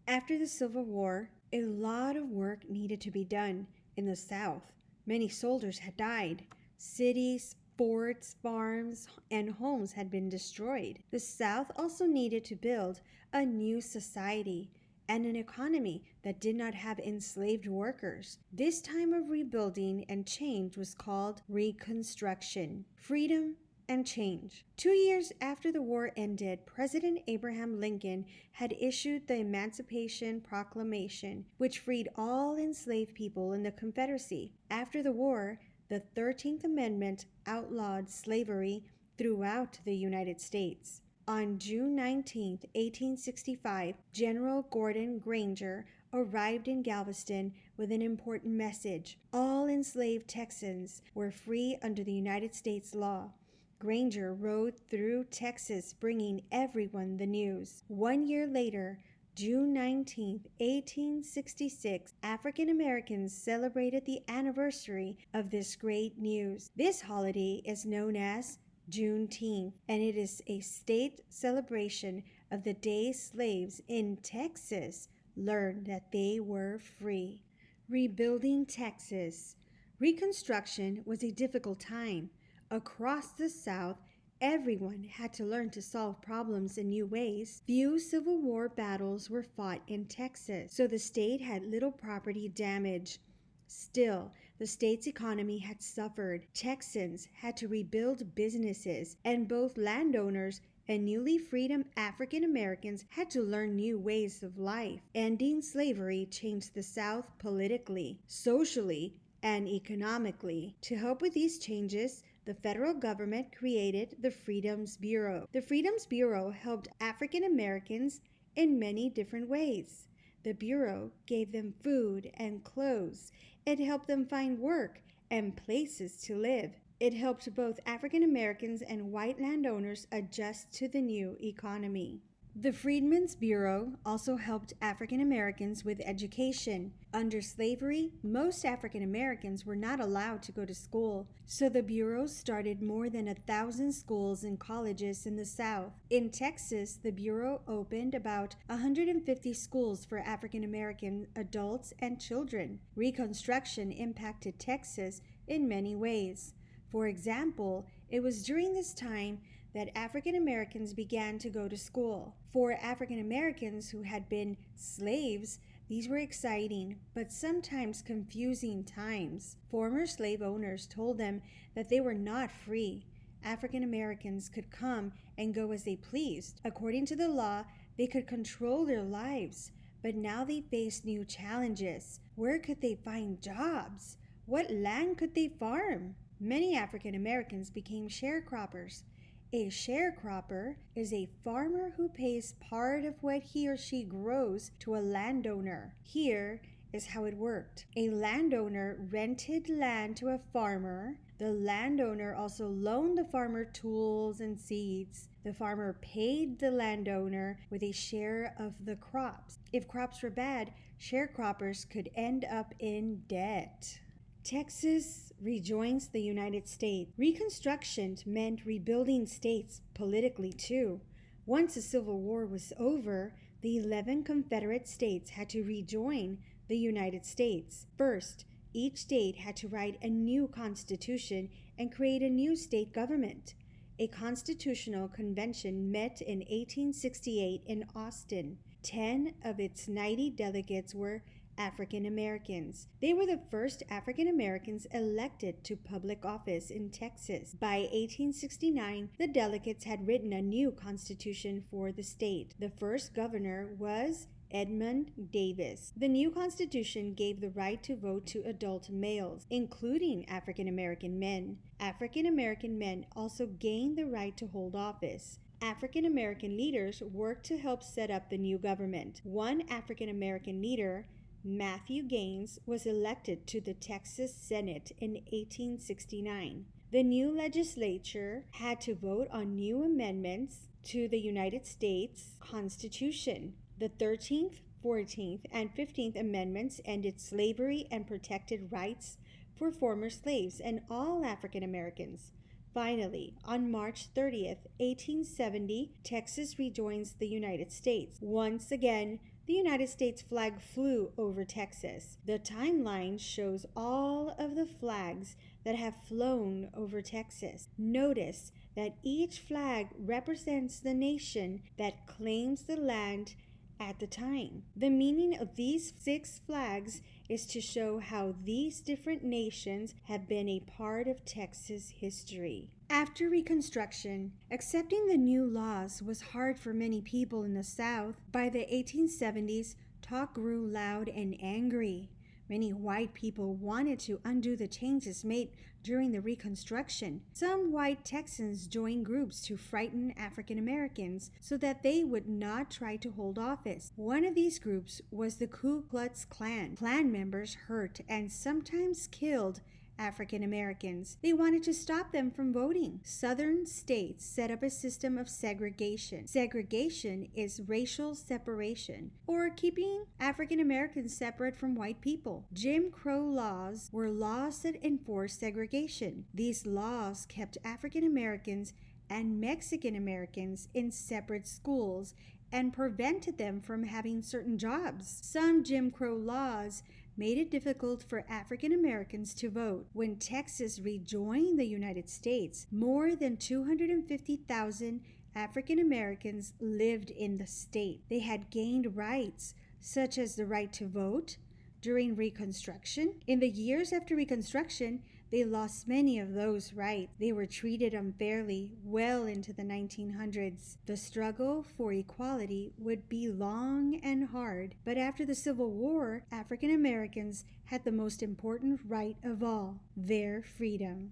After the Civil War, a lot of work needed to be done in the South. Many soldiers had died. Cities, forts, farms, and homes had been destroyed. The South also needed to build a new society and an economy that did not have enslaved workers. This time of rebuilding and change was called Reconstruction. Freedom and change. 2 years after the war ended, President Abraham Lincoln had issued the Emancipation Proclamation, which freed all enslaved people in the Confederacy. After the war, the 13th Amendment outlawed slavery throughout the United States. On June 19, 1865, General Gordon Granger arrived in Galveston with an important message. All enslaved Texans were free under the United States law. Granger rode through Texas, bringing everyone the news. 1 year later, June 19, 1866, African Americans celebrated the anniversary of this great news. This holiday is known as Juneteenth, and it is a state celebration of the day slaves in Texas learned that they were free. Rebuilding Texas. Reconstruction was a difficult time. Across the South, everyone had to learn to solve problems in new ways. Few Civil War battles were fought in Texas, so the state had little property damage. Still, the state's economy had suffered. Texans had to rebuild businesses, and both landowners and newly freed African Americans had to learn new ways of life. Ending slavery changed the South politically, socially, and economically. To help with these changes, the federal government created the Freedoms Bureau. The Freedoms Bureau helped African Americans in many different ways. The Bureau gave them food and clothes. It helped them find work and places to live. It helped both African Americans and white landowners adjust to the new economy. The Freedmen's Bureau also helped African Americans with education. Under slavery, most African Americans were not allowed to go to school, so the Bureau started more than 1,000 schools and colleges in the South. In Texas, the Bureau opened about 150 schools for African American adults and children. Reconstruction impacted Texas in many ways. For example, it was during this time that African Americans began to go to school. For African Americans who had been slaves, these were exciting but sometimes confusing times. Former slave owners told them that they were not free. African Americans could come and go as they pleased. According to the law, they could control their lives, but now they faced new challenges. Where could they find jobs? What land could they farm? Many African Americans became sharecroppers. A sharecropper is a farmer who pays part of what he or she grows to a landowner. Here is how it worked. A landowner rented land to a farmer. The landowner also loaned the farmer tools and seeds. The farmer paid the landowner with a share of the crops. If crops were bad, sharecroppers could end up in debt. Texas rejoins the United States. Reconstruction meant rebuilding states politically too. Once the Civil War was over, the 11 Confederate states had to rejoin the United States. First, each state had to write a new constitution and create a new state government. A constitutional convention met in 1868 in Austin. 10 of its 90 delegates were African Americans. They were the first African Americans elected to public office in Texas. By 1869, the delegates had written a new constitution for the state. The first governor was Edmund Davis. The new constitution gave the right to vote to adult males, including African American men. African American men also gained the right to hold office. African American leaders worked to help set up the new government. One African American leader, Matthew Gaines, was elected to the Texas Senate in 1869. The new legislature had to vote on new amendments to the United States Constitution. The 13th, 14th, and 15th Amendments ended slavery and protected rights for former slaves and all African Americans. Finally, on March 30th, 1870, Texas rejoins the United States. Once again, the United States flag flew over Texas. The timeline shows all of the flags that have flown over Texas. Notice that each flag represents the nation that claims the land at the time. The meaning of these 6 flags is to show how these different nations have been a part of Texas history. After Reconstruction, accepting the new laws was hard for many people in the South. By the 1870s, talk grew loud and angry. Many white people wanted to undo the changes made during the Reconstruction. Some white Texans joined groups to frighten African Americans so that they would not try to hold office. One of these groups was the Ku Klux Klan. Klan members hurt and sometimes killed African Americans. They wanted to stop them from voting. Southern states set up a system of segregation. Segregation is racial separation, or keeping African Americans separate from white people. Jim Crow laws were laws that enforced segregation. These laws kept African Americans and Mexican Americans in separate schools and prevented them from having certain jobs. Some Jim Crow laws made it difficult for African Americans to vote. When Texas rejoined the United States, more than 250,000 African Americans lived in the state. They had gained rights, such as the right to vote, during Reconstruction. In the years after Reconstruction, they lost many of those rights. They were treated unfairly well into the 1900s. The struggle for equality would be long and hard, but after the Civil War, African Americans had the most important right of all, their freedom.